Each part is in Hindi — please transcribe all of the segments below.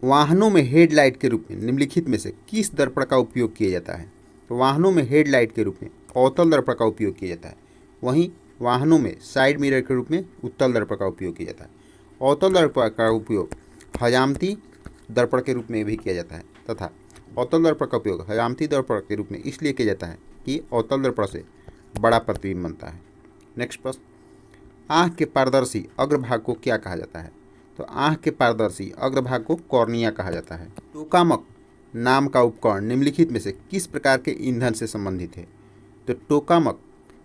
वाहनों में हेडलाइट के रूप में निम्नलिखित में से किस दर्पण का उपयोग किया जाता है? तो वाहनों में हेडलाइट के रूप में अवतल दर्पण का उपयोग किया जाता है। वहीं वाहनों में साइड मिरर के रूप में उत्तल दर्पण का उपयोग किया जाता है। अवतल दर्पण का उपयोग हजामती दर्पण के रूप में भी किया जाता है तथा अवतल दर्पण का उपयोग हजामती दर्पण के रूप में इसलिए किया जाता है कि अवतल दर्पण से बड़ा प्रतिबिंब बनता है। नेक्स्ट प्रश्न, आँख के पारदर्शी अग्रभाग को क्या कहा जाता है? तो आँख के पारदर्शी अग्रभाग को कॉर्निया कहा जाता है। टोकामक नाम का उपकरण निम्नलिखित में से किस प्रकार के ईंधन से संबंधित है? तो टोकामक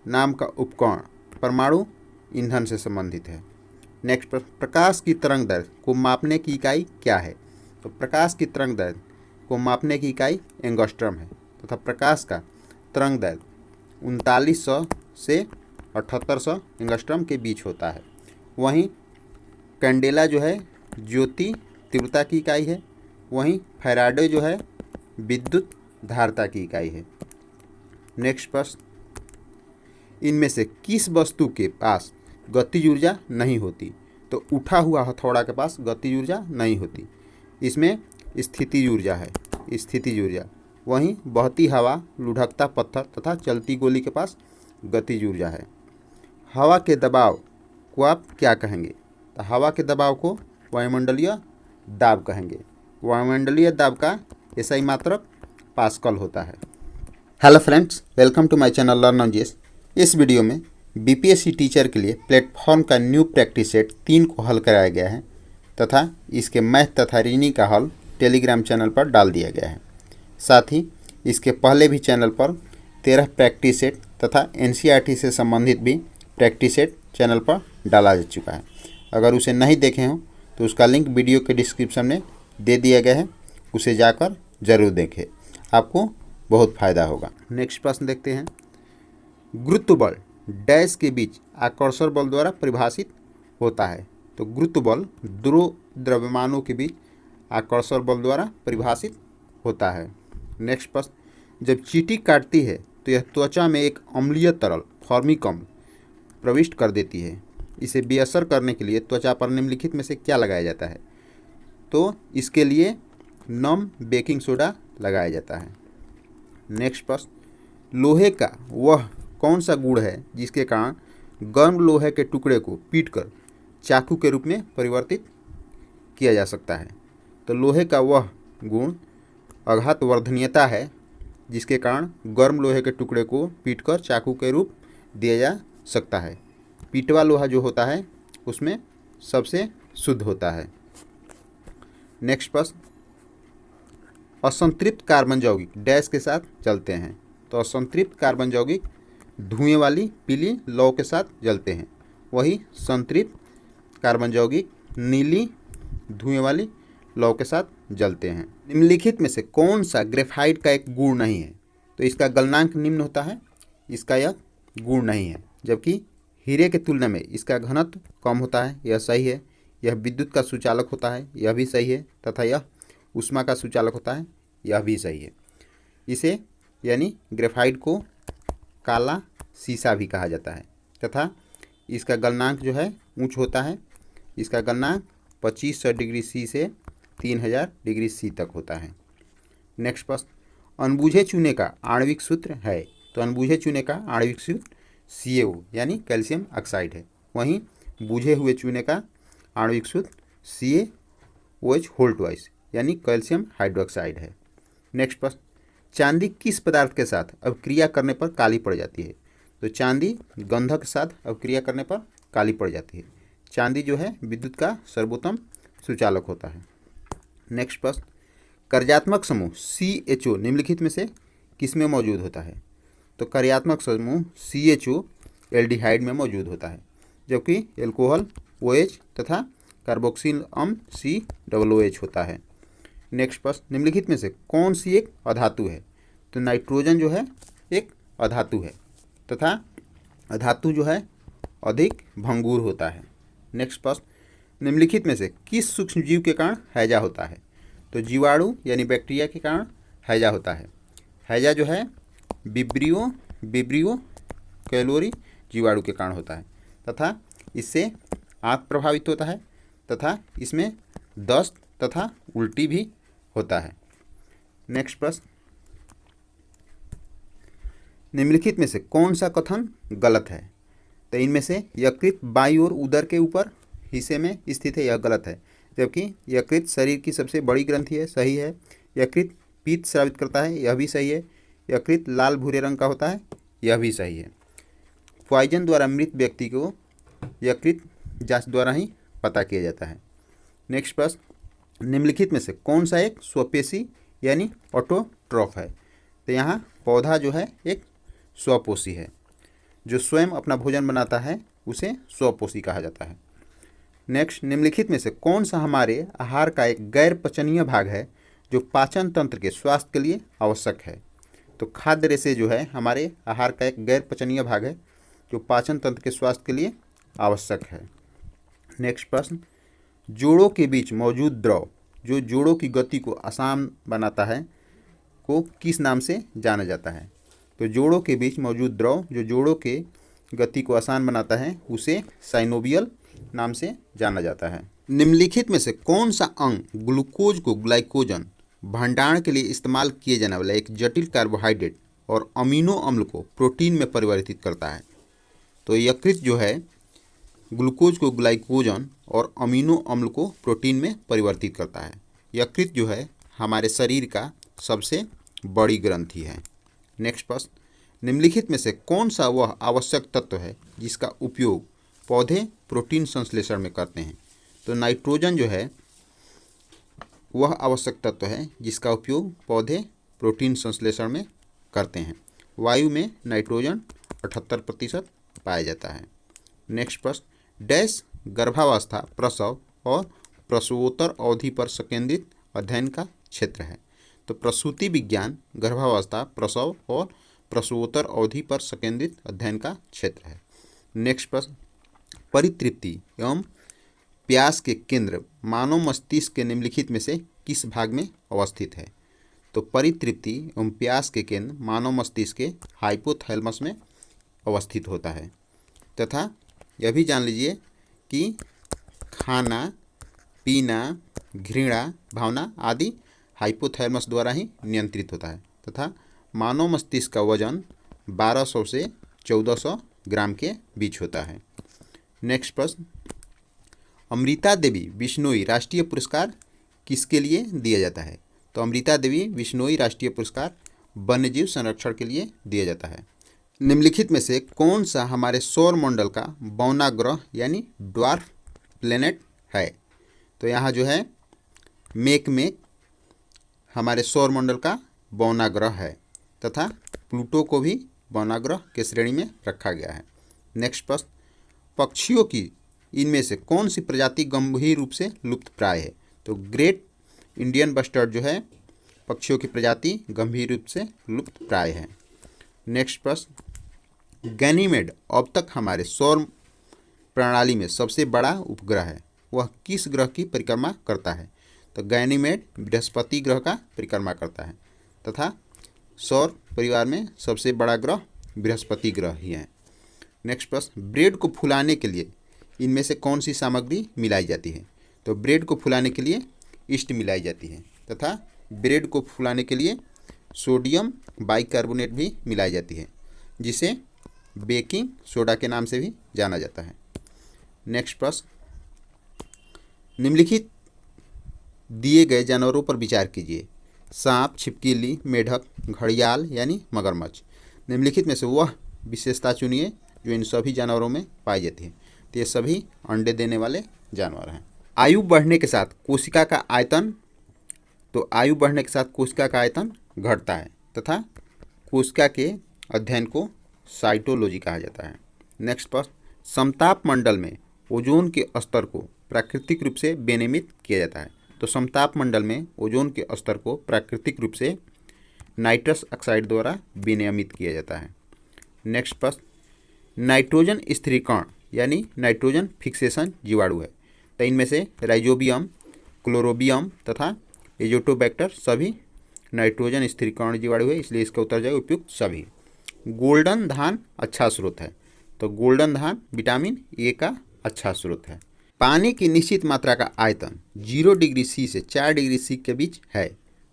नाम का उपकरण परमाणु ईंधन से संबंधित है। नेक्स्ट प्रश्न, प्रकाश की तरंग दैर्घ्य को मापने की इकाई क्या है? तो प्रकाश की तरंग दैर्घ्य को मापने की इकाई एंगस्ट्रम है तथा प्रकाश का तरंग दैर्घ्य 3900 से 7800 एंगस्ट्रम के बीच होता है। वहीं कैंडेला जो है ज्योति तीव्रता की इकाई है। वहीं फैराडे जो है विद्युत धारिता की इकाई है। नेक्स्ट प्रश्न, इनमें से किस वस्तु के पास गतिज ऊर्जा नहीं होती? तो उठा हुआ हथौड़ा के पास गतिज ऊर्जा नहीं होती, इसमें स्थितिज ऊर्जा है, स्थितिज ऊर्जा। वहीं बहती हवा, लुढ़कता पत्थर तथा चलती गोली के पास गतिज ऊर्जा है। हवा के दबाव को आप क्या कहेंगे? तो हवा के दबाव को वायुमंडलीय दाब कहेंगे। वायुमंडलीय दाब का एसआई मात्रक पास्कल होता है। Hello friends, welcome to my channel learn on GS. इस वीडियो में बीपीएससी टीचर के लिए प्लेटफॉर्म का न्यू प्रैक्टिस सेट 3 को हल कराया गया है तथा इसके मैथ तथा रीजनिंग का हल टेलीग्राम चैनल पर डाल दिया गया है। साथ ही इसके पहले भी चैनल पर 13 प्रैक्टिस सेट तथा एनसीईआरटी से संबंधित भी प्रैक्टिस सेट चैनल पर डाला जा चुका है। अगर उसे नहीं देखे हों तो उसका लिंक वीडियो के डिस्क्रिप्शन में दे दिया गया है, उसे जाकर ज़रूर देखें, आपको बहुत फ़ायदा होगा। नेक्स्ट प्रश्न देखते हैं, गुरुत्व बल डैश के बीच आकर्षण बल द्वारा परिभाषित होता है। तो गुरुत्व बल दो द्रव्यमानों के बीच आकर्षण बल द्वारा परिभाषित होता है। नेक्स्ट प्रश्न, जब चींटी काटती है तो यह त्वचा में एक अम्लीय तरल फॉर्मिक अम्ल प्रविष्ट कर देती है। इसे बेअसर करने के लिए त्वचा पर निम्नलिखित में से क्या लगाया जाता है? तो इसके लिए नम बेकिंग सोडा लगाया जाता है। नेक्स्ट प्रश्न, लोहे का वह कौन सा गुण है जिसके कारण गर्म लोहे के टुकड़े को पीटकर चाकू के रूप में परिवर्तित किया जा सकता है? तो लोहे का वह गुण आघातवर्धनीयता है जिसके कारण गर्म लोहे के टुकड़े को पीटकर चाकू के रूप दिया जा सकता है। पीटवा लोहा जो होता है उसमें सबसे शुद्ध होता है। नेक्स्ट प्रश्न, असंतृप्त कार्बन यौगिक डैश के साथ जलते हैं। तो असंतृप्त कार्बन यौगिक धुएं वाली पीली लौ के साथ जलते हैं। वही संतृप्त कार्बन यौगिक नीली धुएं वाली लौ के साथ जलते हैं। निम्नलिखित में से कौन सा ग्रेफाइट का एक गुण नहीं है? तो इसका गलनांक निम्न होता है, इसका यह गुण नहीं है। जबकि हीरे के तुलना में इसका घनत्व कम होता है, यह सही है। यह विद्युत का सुचालक होता है, यह भी सही है। तथा यह ऊष्मा का सुचालक होता है, यह भी सही है। इसे यानी ग्रेफाइट को काला शीशा भी कहा जाता है तथा इसका गलनांक जो है उच्च होता है। इसका गलनांक 2500 डिग्री सी से 3000 डिग्री सी तक होता है। नेक्स्ट प्रश्न, अनबुझे चूने का आणविक सूत्र है। तो अनबुझे चूने का आणविक सूत्र CaO यानी कैल्शियम ऑक्साइड है। वहीं बुझे हुए चूने का आणविक सूत्र CaOH यानी कैल्शियम हाइड्रोक्साइड है। नेक्स्ट प्रश्न, चांदी किस पदार्थ के साथ अभिक्रिया करने पर काली पड़ जाती है? तो चांदी गंधक के साथ अभिक्रिया करने पर काली पड़ जाती है। चांदी जो है विद्युत का सर्वोत्तम सुचालक होता है। नेक्स्ट प्रश्न, कार्यात्मक समूह CHO निम्नलिखित में से किसमें मौजूद होता है? तो कार्यात्मक समूह CHO एल्डिहाइड में मौजूद होता है, जबकि एल्कोहल OH तथा कार्बोक्सिल अम्ल COOH होता है। नेक्स्ट प्रश्न, निम्नलिखित में से कौन सी एक अधातु है? तो नाइट्रोजन जो है एक अधातु है तथा अधातु जो है अधिक भंगुर होता है। नेक्स्ट प्रश्न, निम्नलिखित में से किस सूक्ष्मजीव के कारण हैजा होता है? तो जीवाणु यानी बैक्टीरिया के कारण हैजा होता है। हैजा जो है विब्रियो कैलोरी जीवाणु के कारण होता है तथा इससे आँख प्रभावित होता है तथा इसमें दस्त तथा उल्टी भी होता है। नेक्स्ट प्रश्न, निम्नलिखित में से कौन सा कथन गलत है? तो इनमें से यकृत बाईं ओर उदर के ऊपर हिस्से में स्थित है, यह गलत है। जबकि यकृत शरीर की सबसे बड़ी ग्रंथि है, सही है। यकृत पित्त स्रावित करता है, यह भी सही है। यकृत लाल भूरे रंग का होता है, यह भी सही है। पॉइजन द्वारा मृत व्यक्ति को यकृत जांच द्वारा ही पता किया जाता है। नेक्स्ट प्रश्न, निम्नलिखित में से कौन सा एक स्वपेशी यानी ऑटोट्रॉफ है? तो यहाँ पौधा जो है एक स्वपोषी है, जो स्वयं अपना भोजन बनाता है उसे स्वपोषी कहा जाता है। नेक्स्ट, निम्नलिखित में से कौन सा हमारे आहार का एक गैर पचनीय भाग है जो पाचन तंत्र के स्वास्थ्य के लिए आवश्यक है? तो खाद्य रेशे जो है हमारे आहार का एक गैर पचनीय भाग है जो पाचन तंत्र के स्वास्थ्य के लिए आवश्यक है। नेक्स्ट प्रश्न, जोड़ों के बीच मौजूद द्रव जो जोड़ों की गति को आसान बनाता है को किस नाम से जाना जाता है? तो जोड़ों के बीच मौजूद द्रव जो जोड़ों के गति को आसान बनाता है उसे साइनोवियल नाम से जाना जाता है। निम्नलिखित में से कौन सा अंग ग्लूकोज को ग्लाइकोजन भंडारण के लिए इस्तेमाल किए जाने वाला एक जटिल कार्बोहाइड्रेट और अमीनो अम्ल को प्रोटीन में परिवर्तित करता है? तो यकृत जो है ग्लूकोज को ग्लाइकोजन और अमीनो अम्ल को प्रोटीन में परिवर्तित करता है। यकृत जो है हमारे शरीर का सबसे बड़ी ग्रंथि है। नेक्स्ट प्रश्न, निम्नलिखित में से कौन सा वह आवश्यक तत्व है जिसका उपयोग पौधे प्रोटीन संश्लेषण में करते हैं? तो नाइट्रोजन जो है वह आवश्यक तत्व है जिसका उपयोग पौधे प्रोटीन संश्लेषण में करते हैं। वायु में नाइट्रोजन 78% पाया जाता है। नेक्स्ट प्रश्न, डैश गर्भावस्था, प्रसव और प्रसवोत्तर अवधि पर संकेंद्रित अध्ययन का क्षेत्र है? तो प्रसूति विज्ञान गर्भावस्था, प्रसव और प्रसवोत्तर अवधि पर संकेंद्रित अध्ययन का क्षेत्र है। नेक्स्ट प्रश्न, परितृप्ति एवं प्यास के केंद्र मानव मस्तिष्क के निम्नलिखित में से किस भाग में अवस्थित है? तो परितृप्ति एवं प्यास के केंद्र मानव मस्तिष्क के हाइपोथैलेमस में अवस्थित होता है। तथा यह भी जान लीजिए कि खाना, पीना, घृणा भावना आदि हाइपोथैलेमस द्वारा ही नियंत्रित होता है। तथा मानव मस्तिष्क का वजन 1200 से 1400 ग्राम के बीच होता है। नेक्स्ट प्रश्न, अमृता देवी बिश्नोई राष्ट्रीय पुरस्कार किसके लिए दिया जाता है? तो अमृता देवी बिश्नोई राष्ट्रीय पुरस्कार वन्यजीव संरक्षण के लिए दिया जाता है। निम्नलिखित में से कौन सा हमारे सौर मंडल का बौना ग्रह यानी ड्वार्फ प्लेनेट है? तो यहाँ जो है मेकमेक हमारे सौर मंडल का बौना ग्रह है तथा प्लूटो को भी बौना ग्रह के श्रेणी में रखा गया है। नेक्स्ट प्रश्न, पक्षियों की इनमें से कौन सी प्रजाति गंभीर रूप से लुप्त प्राय है? तो ग्रेट इंडियन बस्टर्ड जो है पक्षियों की प्रजाति गंभीर रूप से लुप्त प्राय है। नेक्स्ट प्रश्न, गैनीमेड अब तक हमारे सौर प्रणाली में सबसे बड़ा उपग्रह है, वह किस ग्रह की परिक्रमा करता है? तो गैनीमेड बृहस्पति ग्रह का परिक्रमा करता है तथा सौर परिवार में सबसे बड़ा ग्रह बृहस्पति ग्रह ही है। नेक्स्ट प्रश्न, ब्रेड को फुलाने के लिए इनमें से कौन सी सामग्री मिलाई जाती है? तो ब्रेड को फुलाने के लिए ईस्ट मिलाई जाती है तथा ब्रेड को फुलाने के लिए सोडियम बाइकार्बोनेट भी मिलाई जाती है जिसे बेकिंग सोडा के नाम से भी जाना जाता है। नेक्स्ट प्रश्न, निम्नलिखित दिए गए जानवरों पर विचार कीजिए। सांप, छिपकली, मेढक, घड़ियाल यानी मगरमच्छ। निम्नलिखित में से वह विशेषता चुनिए जो इन सभी जानवरों में पाई जाती है। तो ये सभी अंडे देने वाले जानवर हैं। आयु बढ़ने के साथ कोशिका का आयतन, तो आयु बढ़ने के साथ कोशिका का आयतन घटता है तथा कोशिका के अध्ययन को साइटोलॉजी कहा जाता है। नेक्स्ट प्रश्न, समताप मंडल में ओजोन के स्तर को प्राकृतिक रूप से विनियमित किया जाता है। तो समताप मंडल में ओजोन के स्तर को प्राकृतिक रूप से नाइट्रस ऑक्साइड द्वारा विनियमित किया जाता है। नेक्स्ट प्रश्न, नाइट्रोजन स्थिरीकरण यानी नाइट्रोजन फिक्सेशन जीवाणु है। तो इनमें से राइजोबियम, क्लोरोबियम तथा एजोटोबैक्टर सभी नाइट्रोजन स्थिरीकरण जीवाणु है, इसलिए इसका उत्तर जाएगा उपयुक्त सभी। गोल्डन धान अच्छा स्रोत है। तो गोल्डन धान विटामिन ए का अच्छा स्रोत है। पानी की निश्चित मात्रा का आयतन 0 डिग्री सी से 4 डिग्री सी के बीच है।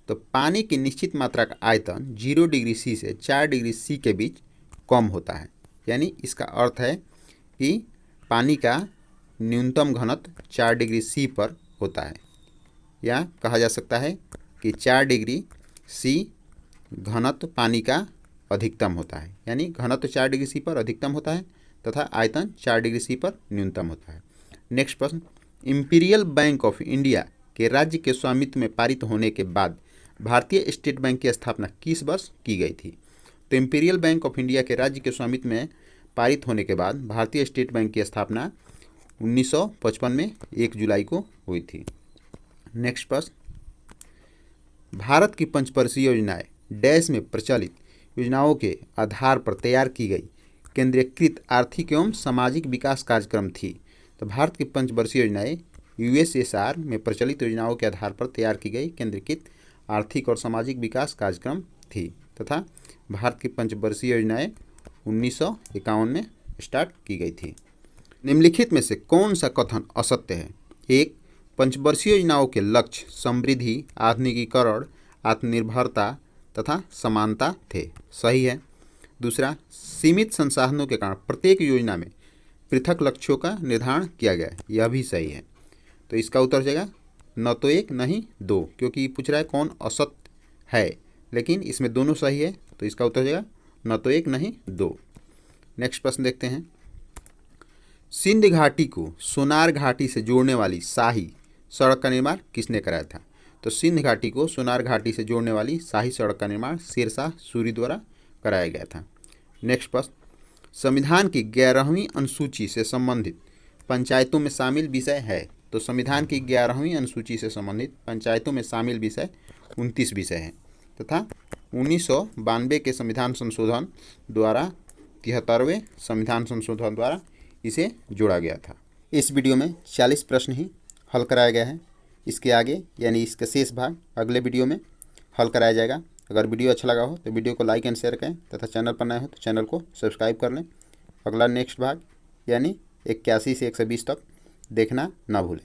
तो पानी की निश्चित मात्रा का आयतन 0 डिग्री सी से 4 डिग्री सी के बीच कम होता है। यानी इसका अर्थ है कि पानी का न्यूनतम घनत्व 4 डिग्री सी पर होता है, या कहा जा सकता है कि 4 डिग्री सी घनत्व पानी का अधिकतम होता है। यानी घनत्व 4 डिग्री सी पर अधिकतम होता है तथा आयतन 4 डिग्री सी पर न्यूनतम होता है। नेक्स्ट प्रश्न, इंपीरियल बैंक ऑफ इंडिया के राज्य के स्वामित्व में पारित होने के बाद भारतीय स्टेट बैंक की स्थापना किस वर्ष की गई थी? तो इंपीरियल बैंक ऑफ इंडिया के राज्य के स्वामित्व में पारित होने के बाद भारतीय स्टेट बैंक की स्थापना 1955 में 1 जुलाई को हुई थी। नेक्स्ट प्रश्न, भारत की पंचवर्षीय योजनाएं डैश में प्रचलित योजनाओं के आधार पर तैयार की गई केंद्रीकृत आर्थिक एवं सामाजिक विकास कार्यक्रम थी। तो भारत की पंचवर्षीय योजनाएं यूएसएसआर में प्रचलित योजनाओं के आधार पर तैयार की गई केंद्रीकृत आर्थिक और सामाजिक विकास कार्यक्रम थी तथा भारत की पंचवर्षीय योजनाएं 1951 में स्टार्ट की गई थी। निम्नलिखित में से कौन सा कथन असत्य है? 1. पंचवर्षीय योजनाओं के लक्ष्य समृद्धि, आधुनिकीकरण, आत्मनिर्भरता तथा समानता थे। सही है। दूसरा, सीमित संसाधनों के कारण प्रत्येक योजना में पृथक लक्ष्यों का निर्धारण किया गया है। यह भी सही है। तो इसका उत्तर हो जाएगा न तो 1 नहीं 2, क्योंकि पूछ रहा है कौन असत्य है, लेकिन इसमें दोनों सही है। तो इसका उत्तर हो जाएगा न तो 1 नहीं 2। नेक्स्ट प्रश्न देखते हैं। सिंध घाटी को सोनार घाटी से जोड़ने वाली शाही सड़क का निर्माण किसने कराया था? तो सिंध घाटी को सोनार घाटी से जोड़ने वाली शाही सड़क का निर्माण शेरशाह सूरी द्वारा कराया गया था। नेक्स्ट प्रश्न, संविधान की 11वीं अनुसूची से संबंधित पंचायतों में शामिल विषय है। तो संविधान की 11वीं अनुसूची से संबंधित पंचायतों में शामिल विषय 29 विषय हैं तथा 1992 के संविधान संशोधन द्वारा 73वें संविधान संशोधन द्वारा इसे जोड़ा गया था। इस वीडियो में 40 प्रश्न ही हल कराया गया है। इसके आगे यानी इसका शेष भाग अगले वीडियो में हल कराया जाएगा। अगर वीडियो अच्छा लगा हो तो वीडियो को लाइक एंड शेयर करें तथा चैनल पर नए हो तो चैनल को सब्सक्राइब कर लें। अगला नेक्स्ट भाग यानी 81 से 120 तक देखना ना भूलें।